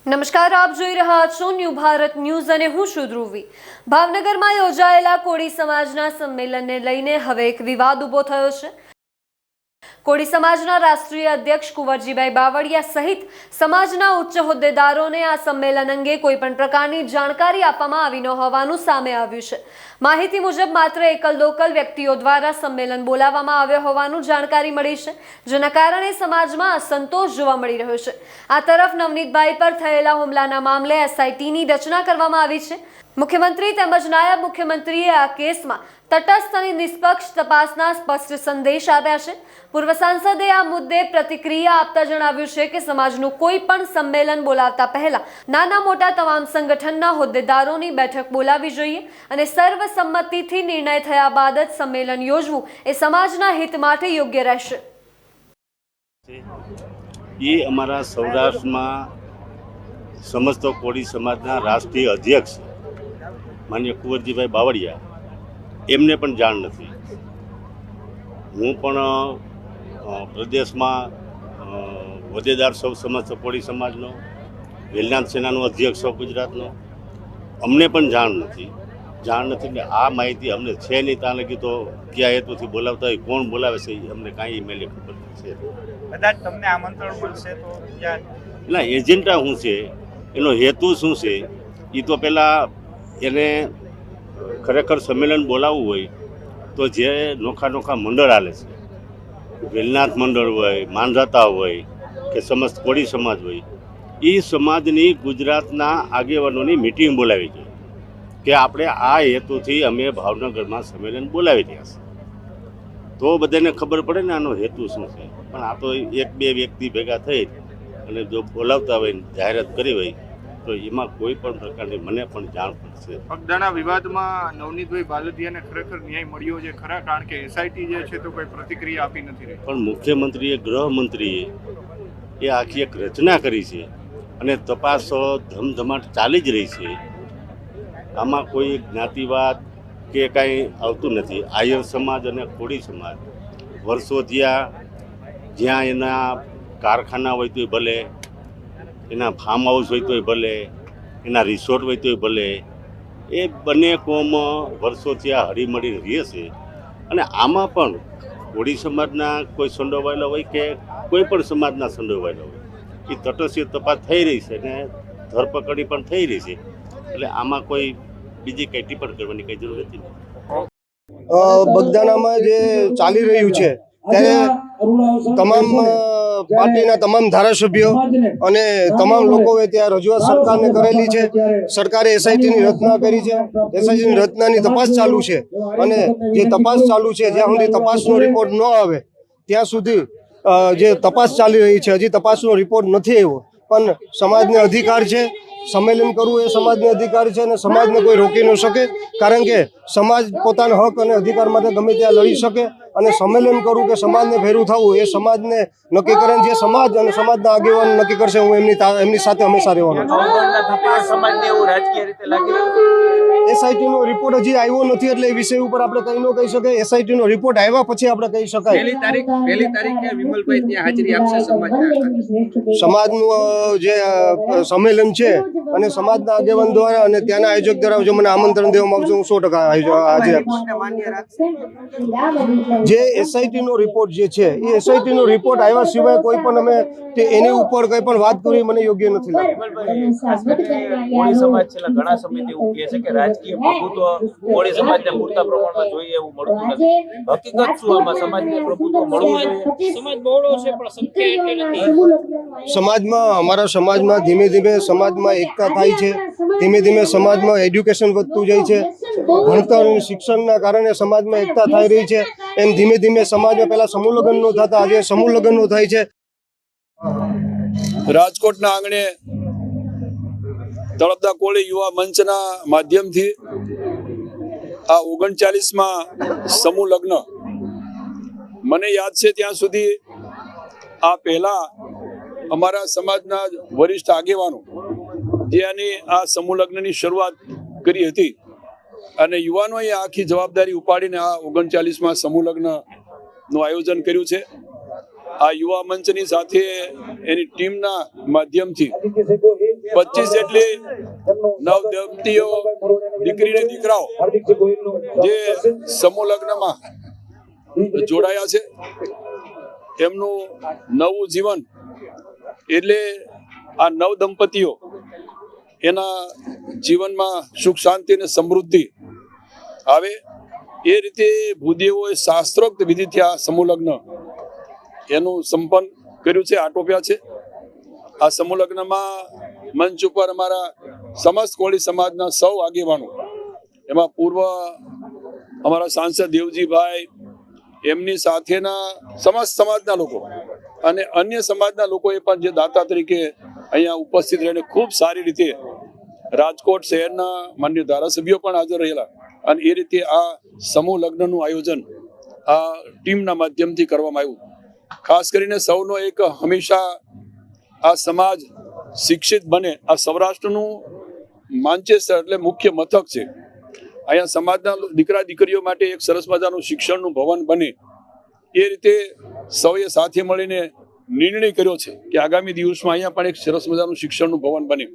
નમસ્કાર, આપ જોઈ રહ્યા છો ન્યૂ ભારત ન્યૂઝ અને હું છું ધ્રુવી। ભાવનગરમાં યોજાયેલા કોળી સમાજના સંમેલનને લઈને હવે એક વિવાદ ઊભો થયો છે। કોળી સમાજના રાષ્ટ્રીય અધ્યક્ષ કુંવરજીભાઈ બાવળિયા સહિત સમાજના ઉચ્ચ હોદ્દેદારોને આ સંમેલન અંગે કોઈ પણ પ્રકારની જાણકારી આપવામાં આવી ન હોવાનું સામે આવ્યું છે। માહિતી મુજબ માત્ર એકલ દોકલ વ્યક્તિઓ દ્વારા સંમેલન બોલાવવામાં આવ્યો હોવાનું જાણકારી મળી છે, જેના કારણે સમાજમાં અસંતોષ જોવા મળી રહ્યો છે। આ તરફ નવનીતભાઈ પર થયેલા હુમલાના મામલે એસઆઈટીની રચના કરવામાં આવી છે। મુખ્યમંત્રી તેમજ નાયબ મુખ્યમંત્રીએ આ કેસમાં તટસ્થ અને નિષ્પક્ષ તપાસના સ્પષ્ટ સંદેશ આપ્યા છે। પૂર્વ સાંસદે આ મુદ્દે પ્રતિક્રિયા આપતા જણાવ્યું છે કે સમાજનું કોઈ પણ સંમેલન બોલાવતા પહેલા નાના મોટા તમામ સંગઠનના હોદ્દેદારોની બેઠક બોલાવવી જોઈએ અને સર્વસંમતિથી નિર્ણય થયા બાદ જ સંમેલન યોજવું એ સમાજના હિત માટે યોગ્ય રહેશે। એ અમારા સૌરાષ્ટ્રમાં સમસ્ત કોળી સમાજના રાષ્ટ્રીય અધ્યક્ષ માનનીય કુંવરજીભાઈ બાવળિયા એમને પણ જાણ નથી। હું પણ પ્રદેશમાં હોદ્દેદાર સૌ સમસ્ત કોળી સમાજનો, વેલનાથ સેનાનો અધ્યક્ષ સૌ ગુજરાતનો, અમને પણ જાણ નથી એટલે આ માહિતી અમને છે નહીં। ત્યાં લગી તો કયા હેતુથી બોલાવતા હોય, કોણ બોલાવે છે એ અમને કાંઈ ઈમેલે ખબર છે। કદાચ તમને આમંત્રણ મળશે તો ના, એજન્ડા શું છે, એનો હેતુ શું છે, એ તો પહેલાં એને ખરેખર સંમેલન બોલાવવું હોય તો જે નોખા મંડળ હાલે છે, વેલનાથ મંડળ હોય, માનધાતા હોય કે સમસ્ત કોળી સમાજ હોય, એ સમાજની ગુજરાતના આગેવાનોની મિટિંગ બોલાવી જોઈએ કે આપણે આ હેતુથી અમે ભાવનગરમાં સંમેલન બોલાવી રહ્યા છીએ, તો બધાને ખબર પડે ને આનો હેતુ શું છે। પણ આ તો એક બે વ્યક્તિ ભેગા થઈ અને જો બોલાવતા હોય, જાહેરાત કરી હોય તો એમાં કોઈ પણ પ્રકારની મને પણ જાણ પડશે। પગદાણા વિવાદમાં નવનીતભાઈ બાલદિયાને ખરેખર ન્યાય મળ્યો છે ખરા? કારણ કે એસઆઈટી જે છે તો કોઈ પ્રતિક્રિયા આપી નથી રહી, પણ મુખ્યમંત્રીએ, ગૃહમંત્રીએ એ આખી એક રચના કરી છે અને તપાસ ધમધમાટ ચાલી જ રહી છે। આમાં કોઈ જ્ઞાતિવાદ કે કાંઈ આવતું નથી। આયર સમાજ અને કોળી સમાજ વર્ષો જ્યાં એના કારખાના હોય તોય ભલે, એના ફાર્મ હાઉસ હોય તોય ભલે, એના રિસોર્ટ હોય તોય ભલે, એ બંને કોમ વર્ષોથી આ હળીમળી રહે છે। અને આમાં પણ કોળી સમાજના કોઈ સંડોવાયેલા હોય કે કોઈ પણ સમાજના સંડોવાયેલા હોય, એ તટસ્થ તપાસ થઈ રહી છે અને ધરપકડી પણ થઈ રહી છે। એટલે આમાં કોઈ બીજી કંઈ ટિપ્પણી કરવાની કંઈ જરૂર નથી। બગદાણામાં જે ચાલી રહ્યું છે ત્યારે તમામ પાર્ટીના તમામ ધારાસભ્યો અને તમામ લોકોએ ત્યાં રજૂઆત સરકારને કરેલી છે। સરકારે એસઆઈટીની રચના કરી છે, એસઆઈટીની રચનાની તપાસ ચાલુ છે અને જે તપાસ ચાલુ છે જ્યાં સુધી તપાસનો રિપોર્ટ ન આવે ત્યાં સુધી જે તપાસ ચાલી રહી છે, હજી તપાસનો રિપોર્ટ નથી આવ્યો, પણ સમાજને અધિકાર છે, સંમેલન કરવું એ સમાજનો અધિકાર છે અને સમાજને કોઈ રોકી ન શકે, કારણ કે સમાજ પોતાના હક અને અધિકાર માટે ગમે ત્યાં લડી શકે અને સંમેલન કરવું કે સમાજને ભેરું થવું એ સમાજને નક્કી કરે। જે સમાજ અને સમાજના આગેવાન નક્કી કરશે, હું એમની સાથે હંમેશા રહેવાનો છું। એસઆઈટીનો રિપોર્ટ હજી આવ્યો નથી એટલે એ વિષય ઉપર આપણે કંઈ ન કહી શકીએ। એસઆઈટીનો રિપોર્ટ આવ્યા પછી આપણે કહી શકાય। પહેલી તારીખે વિમલભાઈ ત્યાં હાજરી આપશે સમાજનું જે સંમેલન છે અને સમાજના આગેવાન દ્વારા અને ત્યાંના આયોજક દ્વારા જો મને આમંત્રણ દેવામાં આવશે, હું 100% હાજર આપીશ। જે એસઆઈટીનો રિપોર્ટ જે છે એ એસઆઈટીનો રિપોર્ટ આવ્યા સિવાય કોઈ પણ અમે એની ઉપર કંઈ પણ વાત કરવી મને યોગ્ય નથી લાગતું। કોળી સમાજ છેલ્લા ઘણા સમયથી એવું કહે છે કે રાજકીય પ્રભુત્વ કોળી સમાજને પૂરતા પ્રમાણમાં જોઈએ એવું મળતું નથી। હકીકત શું આમાં? સમાજને પ્રભુત્વ મળવું જોઈએ? સમાજ બહોળો છે પણ સંખ્યા એટલી નથી। સમાજમાં, અમારા સમાજમાં ધીમે ધીમે સમાજમાં એકતા થાય છે, ધીમે ધીમે સમાજમાં એડ્યુકેશન વધતું જાય છે, ભણતર અને શિક્ષણના કારણે સમાજમાં એકતા થઈ રહી છે। એમ ધીમે ધીમે સમાજમાં પહેલા સમૂહ લગ્ન નો થતા, આજે સમૂહ લગ્ન નો થાય છે। રાજકોટના આંગણે તળપદા કોળી યુવા મંચના માધ્યમથી આ 39માં સમૂહ લગ્ન, મને યાદ છે ત્યાં સુધી આ પહેલા અમારા સમાજના વરિષ્ઠ આગેવાનો જેની આ સમૂહ લગ્નની શરૂઆત કરી હતી અને યુવાનોએ આખી જવાબદારી ઉપાડીને આ 39માં સમૂહ લગ્નનું આયોજન કર્યું છે। આ યુવા મંચની સાથે એની ટીમના માધ્યમથી 25 જેટલી નવદંપતીઓ દીકરી ને દીકરાઓ જે સમૂહ લગ્નમાં જોડાયા છે એમનું નવું જીવન એટલે આ નવ દંપતીઓ એના જીવનમાં સુખ શાંતિ અને સમૃદ્ધિ આવે એ રીતે ભૂદેવોએ શાસ્ત્રોક્ત વિધિથી આ સમૂહ લગ્ન એનું સંપન્ન કર્યું છે, આટોપ્યા છે. આ સમૂહ લગ્નમાં મંચ ઉપર અમારા સમસ્ત કોળી સમાજના સૌ આગેવાનો, એમાં પૂર્વ અમારા સાંસદ દેવજીભાઈ, એમની સાથેના સમસ્ત સમાજના લોકો અને અન્ય સમાજના લોકોએ પણ જે દાતા તરીકે અહીંયા ઉપસ્થિત રહીને ખૂબ સારી રીતે, રાજકોટ શહેરના માન્ય ધારાસભ્યો પણ હાજર રહેલા અને એ રીતે આ સમૂહ લગ્નનું આયોજન આ ટીમના માધ્યમથી કરવામાં આવ્યું. ખાસ કરીને સૌનો એક હંમેશા આ સમાજ શિક્ષિત બને. આ સૌરાષ્ટ્રનું માંચેસ્ટર એટલે મુખ્ય મથક છે. અહીંયા સમાજના દીકરા દીકરીઓ માટે એક સરસ મજાનું શિક્ષણનું ભવન બને એ રીતે સૌએ સાથે મળીને નિર્ણય કર્યો છે કે આગામી દિવસમાં અહીંયા પણ એક સરસ મજાનું શિક્ષણનું ભવન બને.